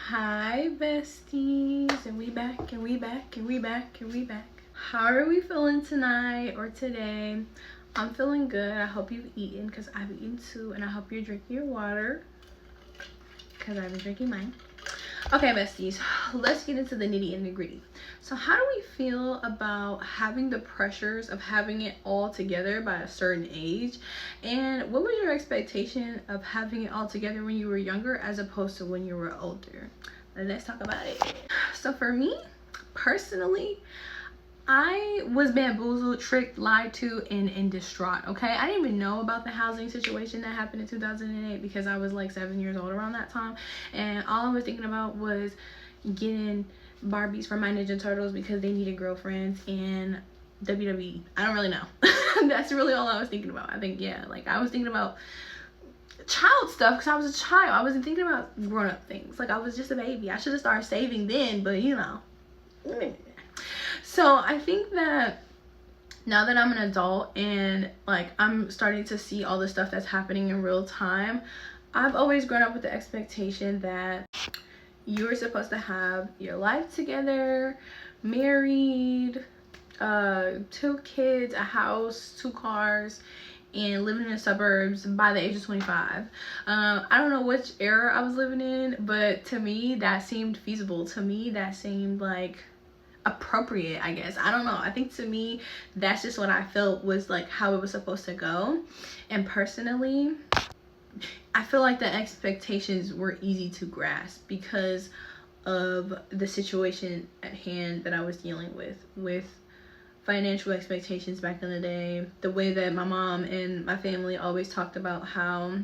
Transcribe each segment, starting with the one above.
Hi besties, and we back and we back and we back and we back. How are we feeling tonight or today? I'm feeling good. I hope you've eaten because I've eaten too, and I hope you're drinking your water because I've been drinking mine. Okay besties, let's get into the nitty and the gritty. So how do we feel about having the pressures of having it all together by a certain age, and what was your expectation of having it all together when you were younger as opposed to when you were older? Let's talk about it. So for me personally, I was bamboozled, tricked, lied to, and distraught. Okay, I didn't even know about the housing situation that happened in 2008 because I was like 7 years old around that time, and all I was thinking about was getting Barbies for my Ninja Turtles because they needed girlfriends and WWE. I don't really know. That's really all I was thinking about. I think, yeah, like I was thinking about child stuff because I was a child. I wasn't thinking about grown-up things. Like I was just a baby. I should have started saving then, but you know. So I think that now that I'm an adult and like I'm starting to see all the stuff that's happening in real time, I've always grown up with the expectation that you're supposed to have your life together, married, 2 kids, a house, 2 cars, and living in the suburbs by the age of 25. I don't know which era I was living in, but to me that seemed feasible. To me that seemed like appropriate, I guess. I don't know. I think to me that's just what I felt was like how it was supposed to go. And personally, I feel like the expectations were easy to grasp because of the situation at hand that I was dealing with financial expectations back in the day. The way that my mom and my family always talked about how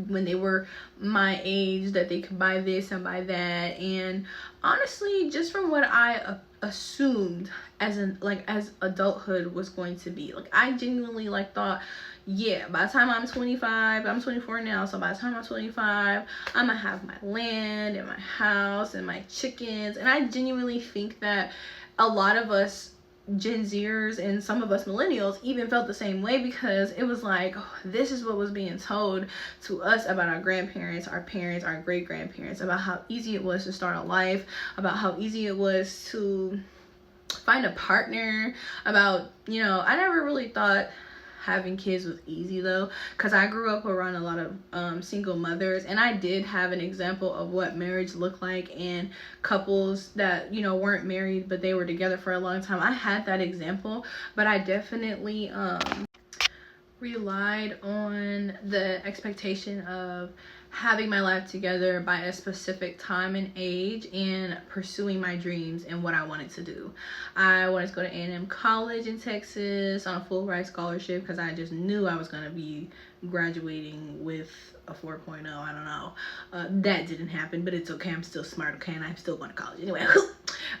when they were my age that they could buy this and buy that, and honestly just from what I assumed as adulthood was going to be, like I genuinely like thought, yeah, by the time I'm 25, I'm 24 now, so by the time I'm 25 I'm gonna have my land and my house and my chickens. And I genuinely think that a lot of us Gen Zers and some of us millennials even felt the same way, because it was like, oh, this is what was being told to us about our grandparents, our parents, our great grandparents, about how easy it was to start a life, about how easy it was to find a partner, about, you know, I never really thought having kids was easy though, because I grew up around a lot of single mothers, and I did have an example of what marriage looked like and couples that, you know, weren't married but they were together for a long time. I had that example, but I definitely relied on the expectation of having my life together by a specific time and age and pursuing my dreams and what I wanted to do. I wanted to go to A&M College in Texas on a full ride scholarship because I just knew I was going to be graduating with a 4.0. I don't know. That didn't happen, but it's okay. I'm still smart, okay? And I'm still going to college anyway.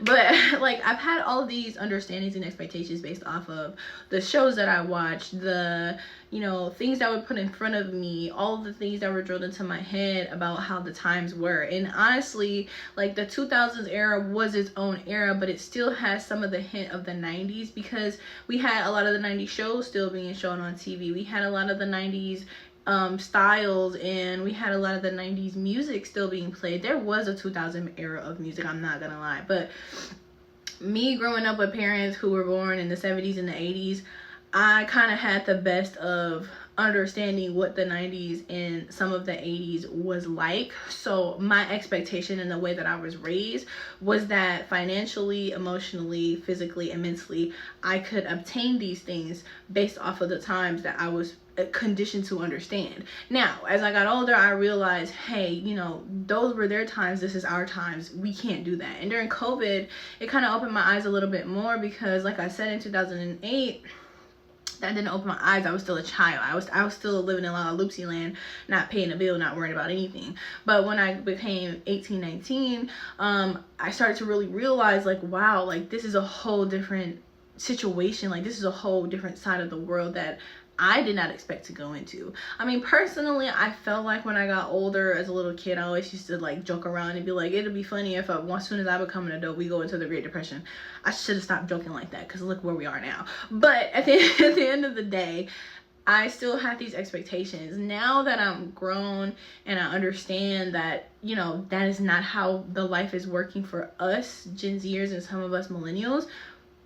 But like I've had all of these understandings and expectations based off of the shows that I watched, the, you know, things that were put in front of me, all the things that were drilled into my head about how the times were. And honestly, like the 2000s era was its own era, but it still has some of the hint of the 90s, because we had a lot of the 90s shows still being shown on TV. We had a lot of the 90s styles, and we had a lot of the 90s music still being played. There was a 2000 era of music, I'm not gonna lie, but me growing up with parents who were born in the 70s and the 80s, I kind of had the best of understanding what the 90s and some of the 80s was like. So my expectation and the way that I was raised was that financially, emotionally, physically, and mentally, I could obtain these things based off of the times that I was conditioned to understand. Now, as I got older, I realized, hey, you know, those were their times, this is our times, we can't do that. And during COVID, it kind of opened my eyes a little bit more, because like I said, in 2008, that didn't open my eyes. I was still a child. I was still living in La Loopsy land, not paying a bill, not worried about anything. But when I became 18, 19, I started to really realize, like, wow, like this is a whole different situation. Like this is a whole different side of the world that I did not expect to go into. I mean, personally, I felt like when I got older as a little kid, I always used to like joke around and be like, it'll be funny if as soon as I become an adult, we go into the Great Depression. I should have stopped joking like that, because look where we are now. But at the end of the day, I still had these expectations. Now that I'm grown and I understand that, that is not how the life is working for us Gen Zers and some of us millennials,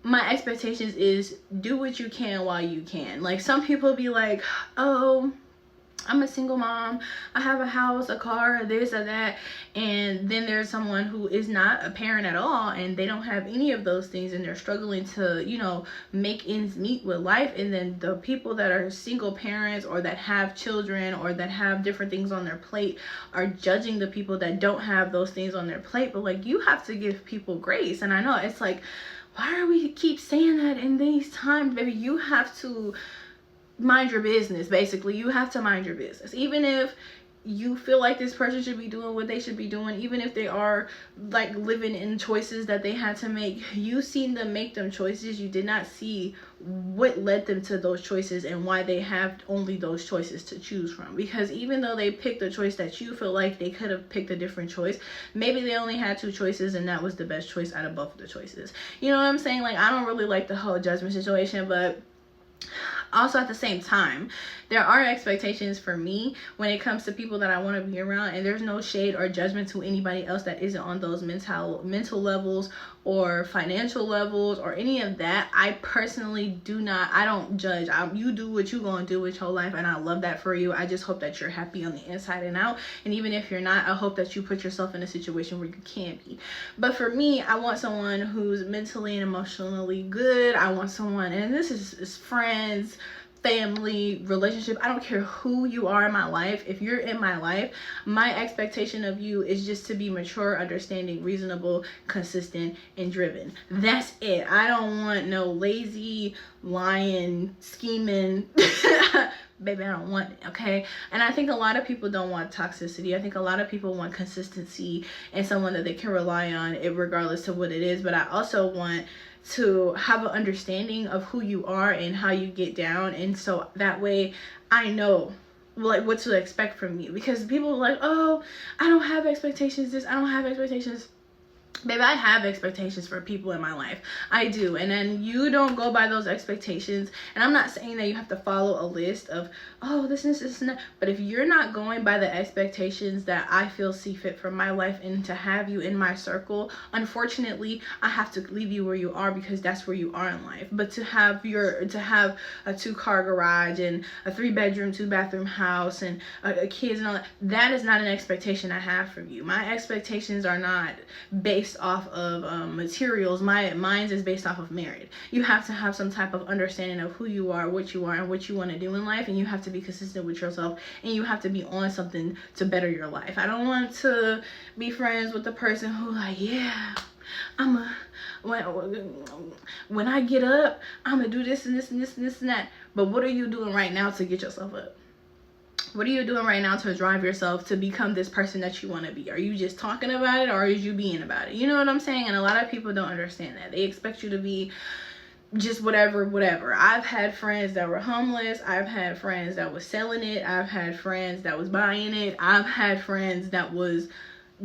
my expectations is do what you can while you can. Like, some people be like, oh, I'm a single mom, I have a house, a car, this or that, and then there's someone who is not a parent at all and they don't have any of those things and they're struggling to make ends meet with life. And then the people that are single parents or that have children or that have different things on their plate are judging the people that don't have those things on their plate. But like, you have to give people grace. And I know it's like, why are we keep saying that in these times, baby? You have to mind your business. Basically, you have to mind your business. Even if you feel like this person should be doing what they should be doing, even if they are like living in choices that they had to make, you seen them make them choices. You did not see what led them to those choices and why they have only those choices to choose from. Because even though they picked the choice that you feel like they could have picked a different choice, maybe they only had two choices and that was the best choice out of both of the choices. You know what I'm saying? Like, I don't really like the whole judgment situation, but also at the same time, there are expectations for me when it comes to people that I want to be around, and there's no shade or judgment to anybody else that isn't on those mental levels or financial levels or any of that. I personally I don't judge. You do what you gonna do with your life, and I love that for you. I just hope that you're happy on the inside and out, and even if you're not, I hope that you put yourself in a situation where you can be. But for me, I want someone who's mentally and emotionally good. I want someone, and this is friends, family, relationship, I don't care who you are in my life. If you're in my life, my expectation of you is just to be mature, understanding, reasonable, consistent, and driven. That's it. I don't want no lazy, lying, scheming baby. I don't want it, okay? And I think a lot of people don't want toxicity. I think a lot of people want consistency and someone that they can rely on, regardless of what it is. But I also want to have an understanding of who you are and how you get down, and so that way I know like what to expect from you. Because people are like, oh, I don't have expectations, I don't have expectations. Baby, I have expectations for people in my life. I do. And then you don't go by those expectations. And I'm not saying that you have to follow a list of, oh, this and that. But if you're not going by the expectations that I see fit for my life and to have you in my circle, unfortunately, I have to leave you where you are because that's where you are in life. But to have a 2-car garage and a 3-bedroom, 2-bathroom house and kids and all that is not an expectation I have from you. My expectations are not based off of materials. Mine is based off of merit. You have to have some type of understanding of who you are, and what you want to do in life, and you have to be consistent with yourself, and you have to be on something to better your life. I don't want to be friends with the person who like, yeah, when I get up, I'm gonna do this and this and this and this and that. But what are you doing right now to get yourself up? What are you doing right now to drive yourself to become this person that you want to be? Are you just talking about it, or are you being about it? You know what I'm saying? And a lot of people don't understand that. They expect you to be just whatever. I've had friends that were homeless. I've had friends that was selling it. I've had friends that was buying it. I've had friends that was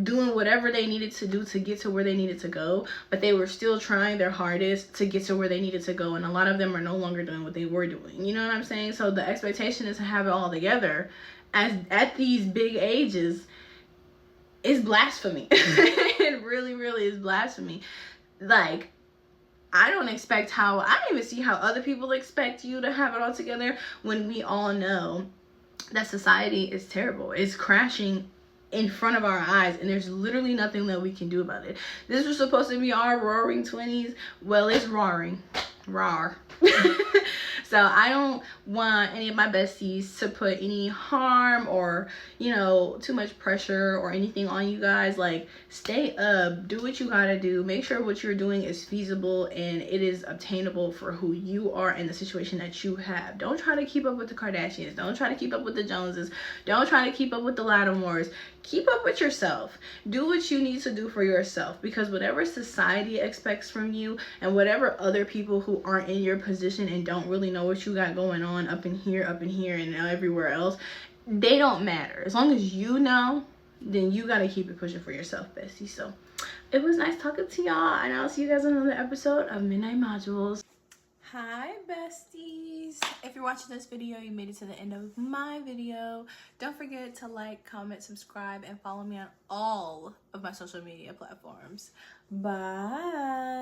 doing whatever they needed to do to get to where they needed to go, but they were still trying their hardest to get to where they needed to go. And a lot of them are no longer doing what they were doing. You know what I'm saying? So the expectation is to have it all together at these big ages is blasphemy. It really is blasphemy. Like, I don't even see how other people expect you to have it all together when we all know that society is terrible. It's crashing in front of our eyes, and there's literally nothing that we can do about it. This was supposed to be our roaring 20s. Well, it's roaring. Rawr. So I don't want any of my besties to put any harm or, too much pressure or anything on you guys. Like, stay up, do what you gotta do, make sure what you're doing is feasible and it is obtainable for who you are and the situation that you have. Don't try to keep up with the Kardashians. Don't try to keep up with the Joneses. Don't try to keep up with the Lattimores. Keep up with yourself. Do what you need to do for yourself, because whatever society expects from you and whatever other people who aren't in your position and don't really know what you got going on up in here and everywhere else, they don't matter. As long as you know, then you got to keep it pushing for yourself, bestie. So it was nice talking to y'all, and I'll see you guys on another episode of Midnight Modules. Hi besties, if you're watching this video, you made it to the end of my video. Don't forget to like, comment, subscribe, and follow me on all of my social media platforms. Bye.